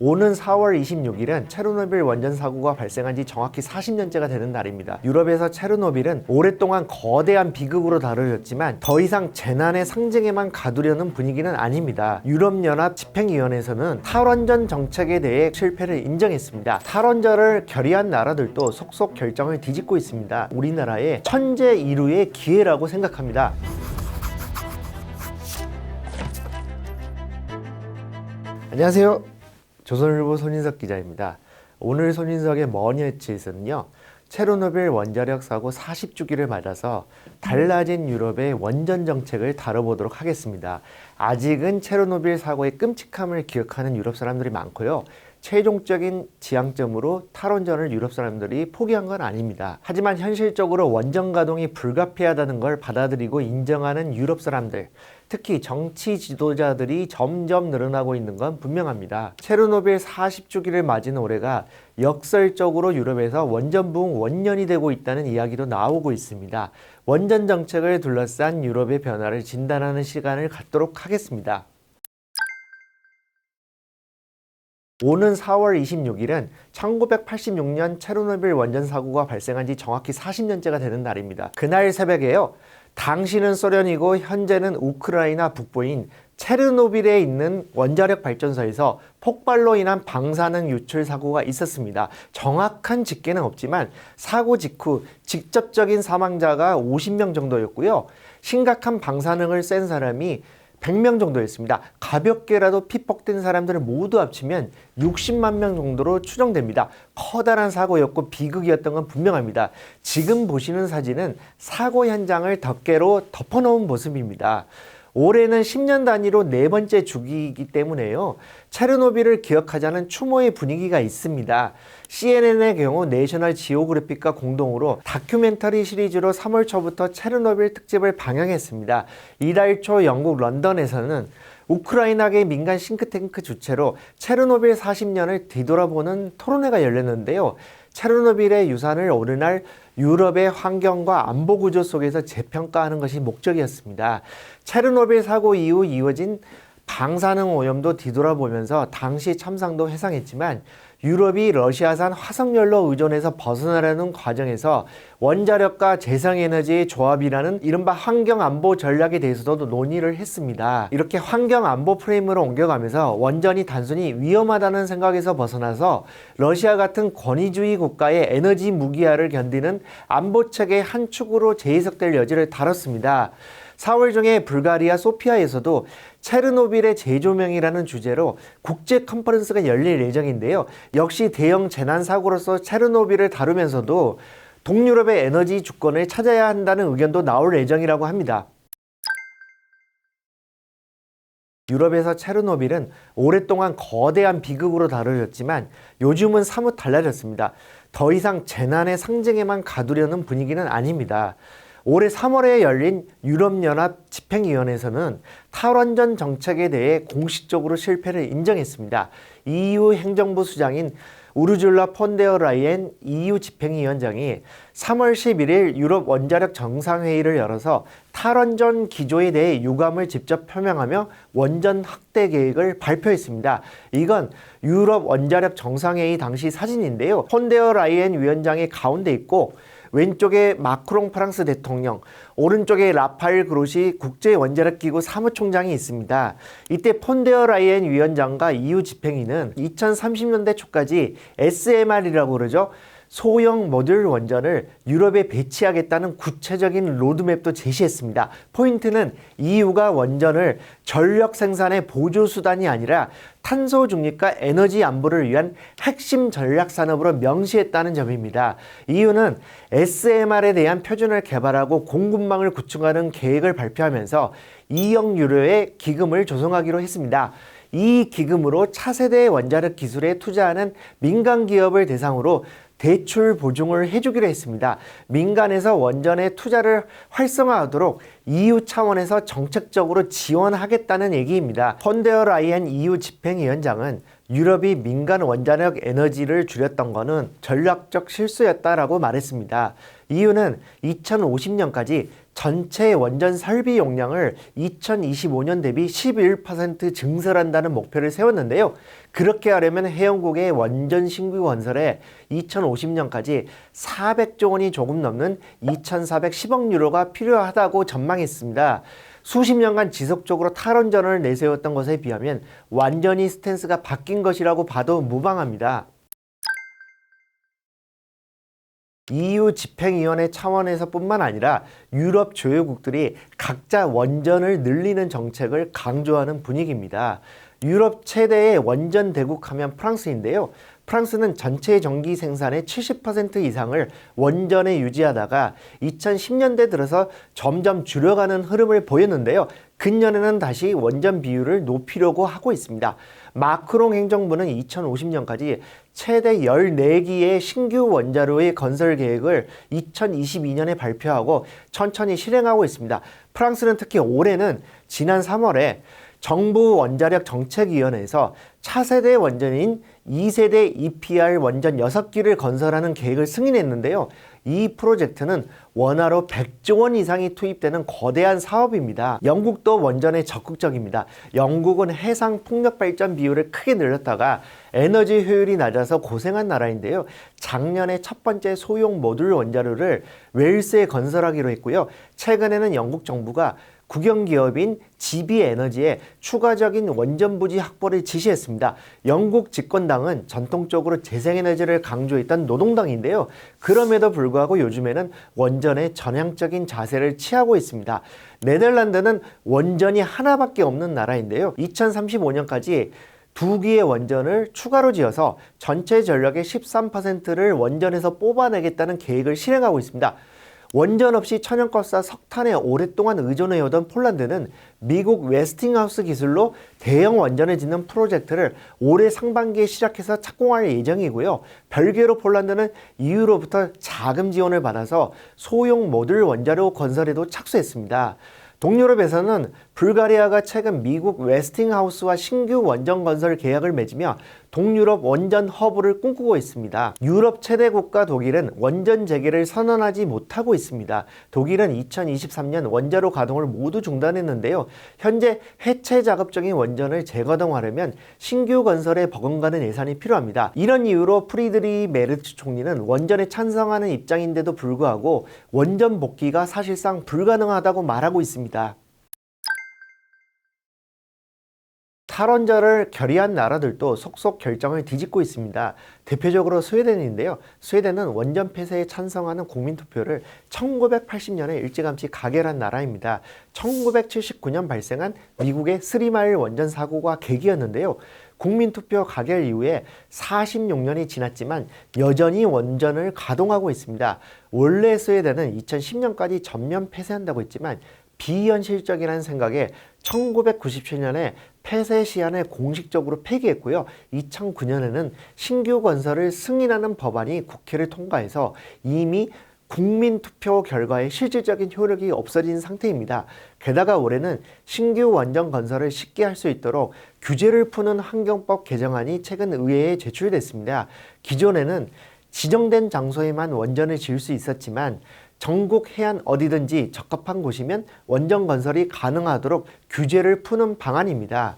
오는 4월 26일은 체르노빌 원전 사고가 발생한 지 정확히 40년째가 되는 날입니다. 유럽에서 체르노빌은 오랫동안 거대한 비극으로 다뤄졌지만 더 이상 재난의 상징에만 가두려는 분위기는 아닙니다. 유럽연합 집행위원회에서는 탈원전 정책에 대해 실패를 인정했습니다. 탈원전을 결의한 나라들도 속속 결정을 뒤집고 있습니다. 우리나라의 천재 일우의 기회라고 생각합니다. 안녕하세요. 조선일보 손인석 기자입니다. 오늘 손인석의 머니해치에서는요, 체르노빌 원자력 사고 40주기를 맞아서 달라진 유럽의 원전 정책을 다뤄보도록 하겠습니다. 아직은 체르노빌 사고의 끔찍함을 기억하는 유럽 사람들이 많고요. 최종적인 지향점으로 탈원전을 유럽 사람들이 포기한 건 아닙니다. 하지만 현실적으로 원전 가동이 불가피하다는 걸 받아들이고 인정하는 유럽 사람들, 특히 정치 지도자들이 점점 늘어나고 있는 건 분명합니다. 체르노빌 40주기를 맞은 올해가 역설적으로 유럽에서 원전 부흥 원년이 되고 있다는 이야기도 나오고 있습니다. 원전 정책을 둘러싼 유럽의 변화를 진단하는 시간을 갖도록 하겠습니다. 오는 4월 26일은 1986년 체르노빌 원전 사고가 발생한 지 정확히 40년째가 되는 날입니다. 그날 새벽에요, 당시는 소련이고 현재는 우크라이나 북부인 체르노빌에 있는 원자력 발전소에서 폭발로 인한 방사능 유출 사고가 있었습니다. 정확한 집계는 없지만 사고 직후 직접적인 사망자가 50명 정도였고요. 심각한 방사능을 쐰 사람이 100명 정도였습니다. 가볍게라도 피폭된 사람들을 모두 합치면 60만 명 정도로 추정됩니다. 커다란 사고였고 비극이었던 건 분명합니다. 지금 보시는 사진은 사고 현장을 덮개로 덮어놓은 모습입니다. 올해는 10년 단위로 네 번째 주기이기 때문에요, 체르노빌을 기억하자는 추모의 분위기가 있습니다. CNN의 경우 내셔널 지오그래픽과 공동으로 다큐멘터리 시리즈로 3월 초부터 체르노빌 특집을 방영했습니다. 이달 초 영국 런던에서는 우크라이나계 민간 싱크탱크 주최로 체르노빌 40년을 뒤돌아보는 토론회가 열렸는데요. 체르노빌의 유산을 오늘날 유럽의 환경과 안보 구조 속에서 재평가하는 것이 목적이었습니다. 체르노빌 사고 이후 이어진 방사능 오염도 뒤돌아보면서 당시 참상도 회상했지만 유럽이 러시아산 화석연료 의존에서 벗어나려는 과정에서 원자력과 재생에너지의 조합이라는 이른바 환경안보 전략에 대해서도 논의를 했습니다. 이렇게 환경안보 프레임으로 옮겨가면서 원전이 단순히 위험하다는 생각에서 벗어나서 러시아 같은 권위주의 국가의 에너지 무기화를 견디는 안보책의 한 축으로 재해석될 여지를 다뤘습니다. 4월 중에 불가리아 소피아에서도 체르노빌의 재조명이라는 주제로 국제 컨퍼런스가 열릴 예정인데요. 역시 대형 재난 사고로서 체르노빌을 다루면서도 동유럽의 에너지 주권을 찾아야 한다는 의견도 나올 예정이라고 합니다. 유럽에서 체르노빌은 오랫동안 거대한 비극으로 다뤄졌지만 요즘은 사뭇 달라졌습니다. 더 이상 재난의 상징에만 가두려는 분위기는 아닙니다. 올해 3월에 열린 유럽연합 집행위원회에서는 탈원전 정책에 대해 공식적으로 실패를 인정했습니다. EU 행정부 수장인 우르줄라 폰데어 라이엔 EU 집행위원장이 3월 11일 유럽 원자력 정상회의를 열어서 탈원전 기조에 대해 유감을 직접 표명하며 원전 확대 계획을 발표했습니다. 이건 유럽 원자력 정상회의 당시 사진인데요. 폰데어 라이엔 위원장이 가운데 있고 왼쪽에 마크롱 프랑스 대통령, 오른쪽에 라파엘 그로시 국제원자력기구 사무총장이 있습니다. 이때 폰데어 라이엔 위원장과 EU 집행위는 2030년대 초까지 SMR이라고 그러죠. 소형 모듈 원전을 유럽에 배치하겠다는 구체적인 로드맵도 제시했습니다. 포인트는 EU가 원전을 전력 생산의 보조수단이 아니라 탄소 중립과 에너지 안보를 위한 핵심 전략 산업으로 명시했다는 점입니다. EU는 SMR에 대한 표준을 개발하고 공급망을 구축하는 계획을 발표하면서 2억 유로의 기금을 조성하기로 했습니다. 이 기금으로 차세대 원자력 기술에 투자하는 민간 기업을 대상으로 대출 보증을 해주기로 했습니다. 민간에서 원전에 투자를 활성화하도록 EU 차원에서 정책적으로 지원하겠다는 얘기입니다. 폰데어 라이엔 EU 집행위원장은 유럽이 민간 원자력 에너지를 줄였던 것은 전략적 실수였다라고 말했습니다. 이유는 2050년까지 전체 원전 설비 용량을 2025년 대비 11% 증설한다는 목표를 세웠는데요. 그렇게 하려면 해영국의 원전 신규 건설에 2050년까지 400조 원이 조금 넘는 2,410억 유로가 필요하다고 전망했습니다. 수십 년간 지속적으로 탈원전을 내세웠던 것에 비하면 완전히 스탠스가 바뀐 것이라고 봐도 무방합니다. EU 집행위원회 차원에서 뿐만 아니라 유럽 주요국들이 각자 원전을 늘리는 정책을 강조하는 분위기입니다. 유럽 최대의 원전 대국하면 프랑스인데요. 프랑스는 전체 전기 생산의 70% 이상을 원전에 유지하다가 2010년대 들어서 점점 줄여가는 흐름을 보였는데요. 근년에는 다시 원전 비율을 높이려고 하고 있습니다. 마크롱 행정부는 2050년까지 최대 14기의 신규 원자로의 건설 계획을 2022년에 발표하고 천천히 실행하고 있습니다. 프랑스는 특히 올해는 지난 3월에 정부 원자력 정책위원회에서 차세대 원전인 2세대 EPR 원전 6기를 건설하는 계획을 승인했는데요. 이 프로젝트는 원화로 100조 원 이상이 투입되는 거대한 사업입니다. 영국도 원전에 적극적입니다. 영국은 해상 풍력 발전 비율을 크게 늘렸다가 에너지 효율이 낮아서 고생한 나라인데요. 작년에 첫 번째 소형 모듈 원자로를 웨일스에 건설하기로 했고요. 최근에는 영국 정부가 국영기업인 GB에너지에 추가적인 원전 부지 확보를 지시했습니다. 영국 집권당은 전통적으로 재생에너지를 강조했던 노동당인데요. 그럼에도 불구하고 요즘에는 원전에 전향적인 자세를 취하고 있습니다. 네덜란드는 원전이 하나밖에 없는 나라인데요. 2035년까지 2기의 원전을 추가로 지어서 전체 전력의 13%를 원전에서 뽑아내겠다는 계획을 실행하고 있습니다. 원전 없이 천연가스와 석탄에 오랫동안 의존해오던 폴란드는 미국 웨스팅하우스 기술로 대형 원전을 짓는 프로젝트를 올해 상반기에 시작해서 착공할 예정이고요. 별개로 폴란드는 EU로부터 자금 지원을 받아서 소형 모듈 원자로 건설에도 착수했습니다. 동유럽에서는 불가리아가 최근 미국 웨스팅하우스와 신규 원전 건설 계약을 맺으며 동유럽 원전 허브를 꿈꾸고 있습니다. 유럽 최대 국가 독일은 원전 재개를 선언하지 못하고 있습니다. 독일은 2023년 원자로 가동을 모두 중단했는데요. 현재 해체 작업중인 원전을 재가동하려면 신규 건설에 버금가는 예산이 필요합니다. 이런 이유로 프리드리히 메르츠 총리는 원전에 찬성하는 입장인데도 불구하고 원전 복귀가 사실상 불가능하다고 말하고 있습니다. 탈원전을 결의한 나라들도 속속 결정을 뒤집고 있습니다. 대표적으로 스웨덴인데요. 스웨덴은 원전 폐쇄에 찬성하는 국민투표를 1980년에 일찌감치 가결한 나라입니다. 1979년 발생한 미국의 스리마일 원전 사고가 계기였는데요. 국민투표 가결 이후에 46년이 지났지만 여전히 원전을 가동하고 있습니다. 원래 스웨덴은 2010년까지 전면 폐쇄한다고 했지만 비현실적이라는 생각에 1997년에 폐쇄 시한을 공식적으로 폐기했고요. 2009년에는 신규 건설을 승인하는 법안이 국회를 통과해서 이미 국민투표 결과의 실질적인 효력이 없어진 상태입니다. 게다가 올해는 신규 원전 건설을 쉽게 할 수 있도록 규제를 푸는 환경법 개정안이 최근 의회에 제출됐습니다. 기존에는 지정된 장소에만 원전을 지을 수 있었지만 전국 해안 어디든지 적합한 곳이면 원전 건설이 가능하도록 규제를 푸는 방안입니다.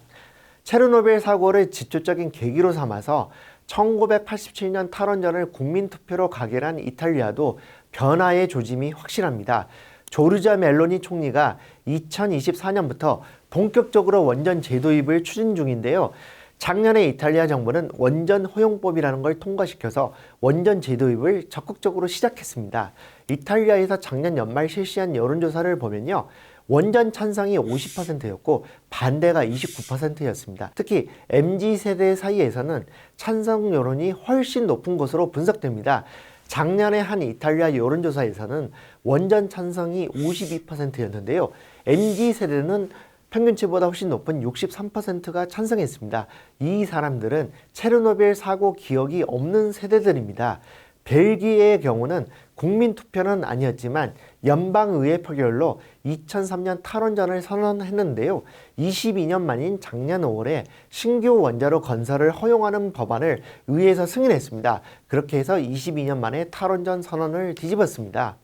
체르노빌 사고를 지표적인 계기로 삼아서 1987년 탈원전을 국민투표로 가결한 이탈리아도 변화의 조짐이 확실합니다. 조르자 멜로니 총리가 2024년부터 본격적으로 원전 재도입을 추진 중인데요. 작년에 이탈리아 정부는 원전 허용법이라는 걸 통과시켜서 원전 재도입을 적극적으로 시작했습니다. 이탈리아에서 작년 연말 실시한 여론조사를 보면요. 원전 찬성이 50%였고 반대가 29%였습니다. 특히 MZ세대 사이에서는 찬성 여론이 훨씬 높은 것으로 분석됩니다. 작년에 한 이탈리아 여론조사에서는 원전 찬성이 52%였는데요. MZ세대는 평균치보다 훨씬 높은 63%가 찬성했습니다. 이 사람들은 체르노빌 사고 기억이 없는 세대들입니다. 벨기에의 경우는 국민투표는 아니었지만 연방의회 표결로 2003년 탈원전을 선언했는데요. 22년 만인 작년 5월에 신규 원자로 건설을 허용하는 법안을 의회에서 승인했습니다. 그렇게 해서 22년 만에 탈원전 선언을 뒤집었습니다.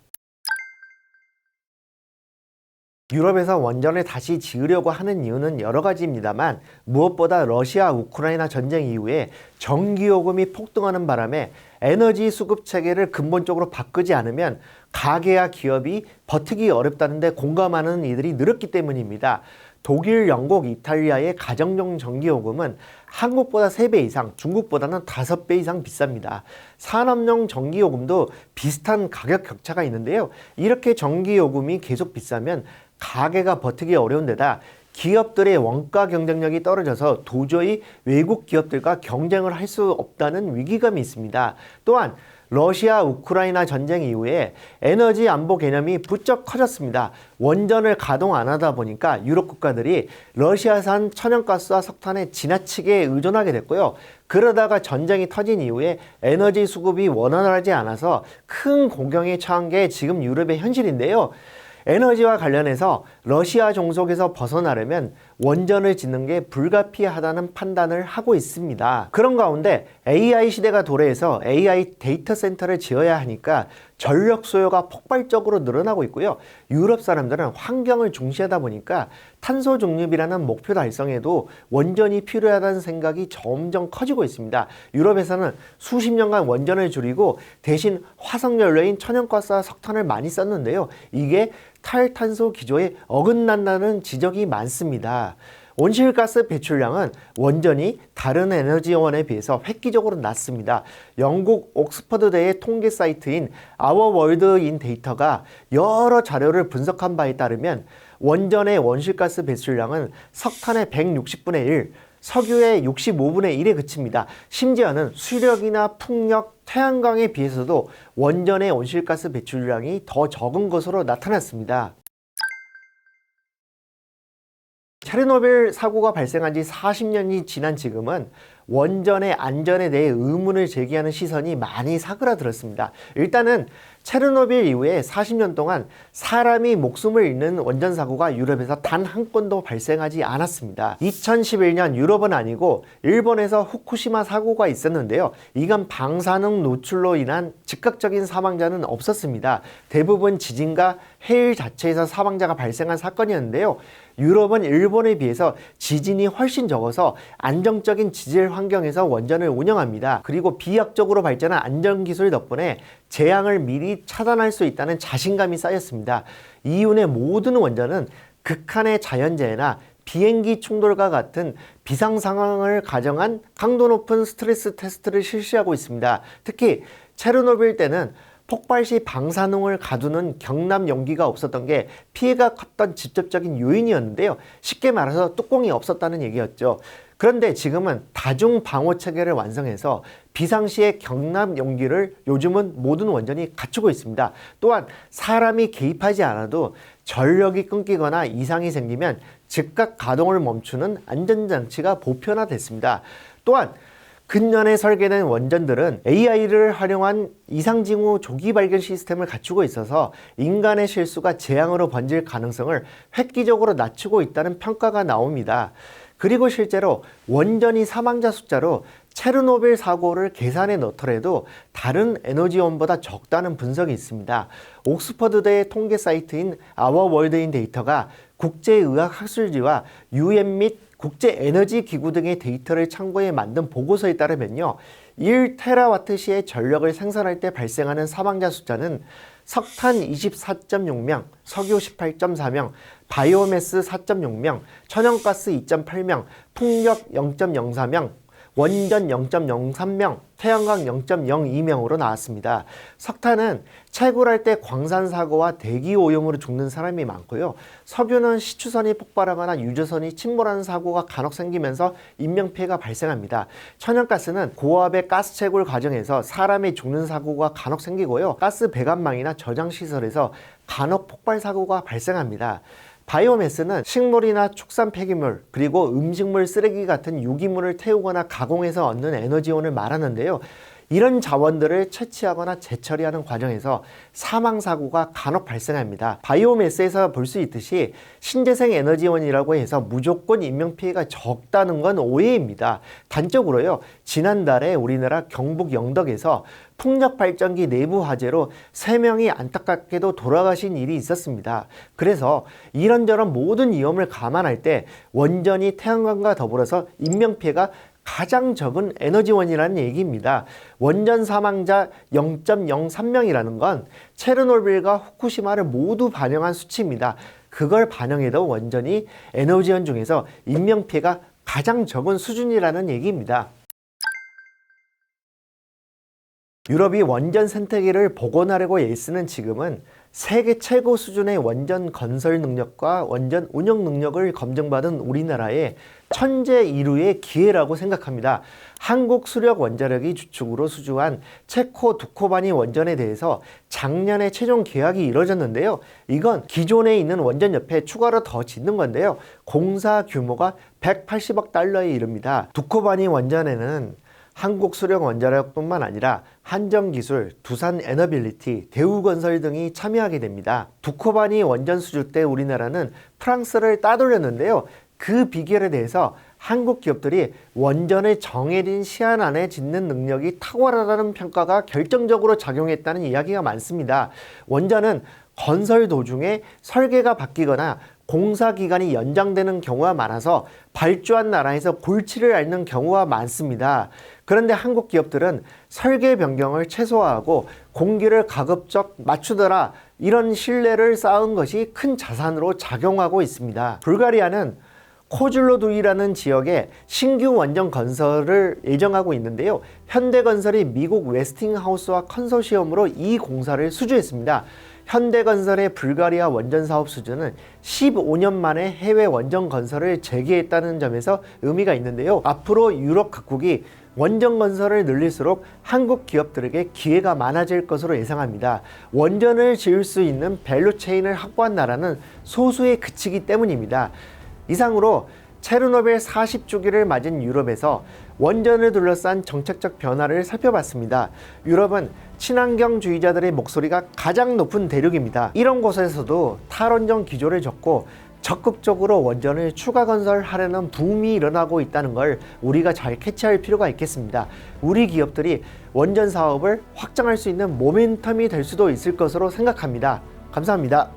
유럽에서 원전을 다시 지으려고 하는 이유는 여러 가지입니다만 무엇보다 러시아 우크라이나 전쟁 이후에 전기요금이 폭등하는 바람에 에너지 수급 체계를 근본적으로 바꾸지 않으면 가계와 기업이 버티기 어렵다는 데 공감하는 이들이 늘었기 때문입니다. 독일, 영국, 이탈리아의 가정용 전기요금은 한국보다 3배 이상, 중국보다는 5배 이상 비쌉니다. 산업용 전기요금도 비슷한 가격 격차가 있는데요. 이렇게 전기요금이 계속 비싸면 가게가 버티기 어려운 데다 기업들의 원가 경쟁력이 떨어져서 도저히 외국 기업들과 경쟁을 할 수 없다는 위기감이 있습니다. 또한 러시아 우크라이나 전쟁 이후에 에너지 안보 개념이 부쩍 커졌습니다. 원전을 가동 안 하다 보니까 유럽 국가들이 러시아산 천연가스와 석탄에 지나치게 의존하게 됐고요. 그러다가 전쟁이 터진 이후에 에너지 수급이 원활하지 않아서 큰 공경에 처한 게 지금 유럽의 현실인데요. 에너지와 관련해서 러시아 종속에서 벗어나려면 원전을 짓는 게 불가피하다는 판단을 하고 있습니다. 그런 가운데 AI 시대가 도래해서 AI 데이터 센터를 지어야 하니까 전력 소요가 폭발적으로 늘어나고 있고요. 유럽 사람들은 환경을 중시하다 보니까 탄소 중립이라는 목표 달성에도 원전이 필요하다는 생각이 점점 커지고 있습니다. 유럽에서는 수십 년간 원전을 줄이고 대신 화석연료인 천연가스와 석탄을 많이 썼는데요. 이게 탈탄소 기조에 어긋난다는 지적이 많습니다. 온실가스 배출량은 원전이 다른 에너지원에 비해서 획기적으로 낮습니다. 영국 옥스퍼드대의 통계 사이트인 Our World in Data가 여러 자료를 분석한 바에 따르면 원전의 원실가스 배출량은 석탄의 160분의 1, 석유의 65분의 1에 그칩니다. 심지어는 수력이나 풍력, 태양광에 비해서도 원전의 온실가스 배출량이 더 적은 것으로 나타났습니다. 체르노빌 사고가 발생한 지 40년이 지난 지금은 원전의 안전에 대해 의문을 제기하는 시선이 많이 사그라들었습니다. 일단은 체르노빌 이후에 40년 동안 사람이 목숨을 잃는 원전 사고가 유럽에서 단 한 건도 발생하지 않았습니다. 2011년 유럽은 아니고 일본에서 후쿠시마 사고가 있었는데요. 이건 방사능 노출로 인한 즉각적인 사망자는 없었습니다. 대부분 지진과 해일 자체에서 사망자가 발생한 사건이었는데요. 유럽은 일본에 비해서 지진이 훨씬 적어서 안정적인 지질 환경에서 원전을 운영합니다. 그리고 비약적으로 발전한 안전기술 덕분에 재앙을 미리 차단할 수 있다는 자신감이 쌓였습니다. 이윤의 모든 원전은 극한의 자연재해나 비행기 충돌과 같은 비상 상황을 가정한 강도 높은 스트레스 테스트를 실시하고 있습니다. 특히 체르노빌 때는 폭발 시 방사능을 가두는 경납 용기가 없었던 게 피해가 컸던 직접적인 요인이었는데요. 쉽게 말해서 뚜껑이 없었다는 얘기였죠. 그런데 지금은 다중 방호 체계를 완성해서 비상시에 경납 용기를 요즘은 모든 원전이 갖추고 있습니다. 또한 사람이 개입하지 않아도 전력이 끊기거나 이상이 생기면 즉각 가동을 멈추는 안전장치가 보편화됐습니다. 또한 근년에 설계된 원전들은 AI를 활용한 이상징후 조기 발견 시스템을 갖추고 있어서 인간의 실수가 재앙으로 번질 가능성을 획기적으로 낮추고 있다는 평가가 나옵니다. 그리고 실제로 원전이 사망자 숫자로 체르노빌 사고를 계산해 넣더라도 다른 에너지원보다 적다는 분석이 있습니다. 옥스퍼드대의 통계 사이트인 Our World in Data가 국제의학학술지와 UN 및 국제에너지기구 등의 데이터를 참고해 만든 보고서에 따르면요. 1테라와트 시의 전력을 생산할 때 발생하는 사망자 숫자는 석탄 24.6명, 석유 18.4명, 바이오매스 4.6명, 천연가스 2.8명, 풍력 0.04명, 원전 0.03명, 태양광 0.02명으로 나왔습니다. 석탄은 채굴할 때 광산 사고와 대기 오염으로 죽는 사람이 많고요. 석유는 시추선이 폭발하거나 유조선이 침몰하는 사고가 간혹 생기면서 인명피해가 발생합니다. 천연가스는 고압의 가스 채굴 과정에서 사람이 죽는 사고가 간혹 생기고요. 가스 배관망이나 저장시설에서 간혹 폭발 사고가 발생합니다. 바이오매스는 식물이나 축산 폐기물 그리고 음식물 쓰레기 같은 유기물을 태우거나 가공해서 얻는 에너지원을 말하는데요. 이런 자원들을 채취하거나 재처리하는 과정에서 사망사고가 간혹 발생합니다. 바이오매스에서 볼 수 있듯이 신재생 에너지원이라고 해서 무조건 인명피해가 적다는 건 오해입니다. 단적으로요, 지난달에 우리나라 경북 영덕에서 풍력발전기 내부 화재로 3명이 안타깝게도 돌아가신 일이 있었습니다. 그래서 이런저런 모든 위험을 감안할 때 원전이 태양광과 더불어서 인명피해가 가장 적은 에너지원이라는 얘기입니다. 원전 사망자 0.03명이라는 건 체르노빌과 후쿠시마를 모두 반영한 수치입니다. 그걸 반영해도 원전이 에너지원 중에서 인명피해가 가장 적은 수준이라는 얘기입니다. 유럽이 원전 생태계를 복원하려고 애쓰는 지금은 세계 최고 수준의 원전 건설 능력과 원전 운영 능력을 검증받은 우리나라의 천재 이루의 기회라고 생각합니다. 한국수력원자력이 주축으로 수주한 체코 두코바니 원전에 대해서 작년에 최종 계약이 이뤄졌는데요. 이건 기존에 있는 원전 옆에 추가로 더 짓는 건데요. 공사 규모가 180억 달러에 이릅니다. 두코바니 원전에는 한국수력원자력뿐만 아니라 한정기술, 두산에너빌리티, 대우건설 등이 참여하게 됩니다. 두코바니 원전 수주 때 우리나라는 프랑스를 따돌렸는데요. 그 비결에 대해서 한국 기업들이 원전을 정해진 시한 안에 짓는 능력이 탁월하다는 평가가 결정적으로 작용했다는 이야기가 많습니다. 원전은 건설 도중에 설계가 바뀌거나 공사 기간이 연장되는 경우가 많아서 발주한 나라에서 골치를 앓는 경우가 많습니다. 그런데 한국 기업들은 설계 변경을 최소화하고 공기를 가급적 맞추더라, 이런 신뢰를 쌓은 것이 큰 자산으로 작용하고 있습니다. 불가리아는 코줄로두이라는 지역에 신규 원전 건설을 예정하고 있는데요. 현대건설이 미국 웨스팅하우스와 컨소시엄으로 이 공사를 수주했습니다. 현대건설의 불가리아 원전 사업 수주는 15년 만에 해외 원전 건설을 재개했다는 점에서 의미가 있는데요. 앞으로 유럽 각국이 원전 건설을 늘릴수록 한국 기업들에게 기회가 많아질 것으로 예상합니다. 원전을 지을 수 있는 밸류체인을 확보한 나라는 소수에 그치기 때문입니다. 이상으로 체르노빌 40주기를 맞은 유럽에서 원전을 둘러싼 정책적 변화를 살펴봤습니다. 유럽은 친환경주의자들의 목소리가 가장 높은 대륙입니다. 이런 곳에서도 탈원전 기조를 젓고 적극적으로 원전을 추가 건설하려는 붐이 일어나고 있다는 걸 우리가 잘 캐치할 필요가 있겠습니다. 우리 기업들이 원전 사업을 확장할 수 있는 모멘텀이 될 수도 있을 것으로 생각합니다. 감사합니다.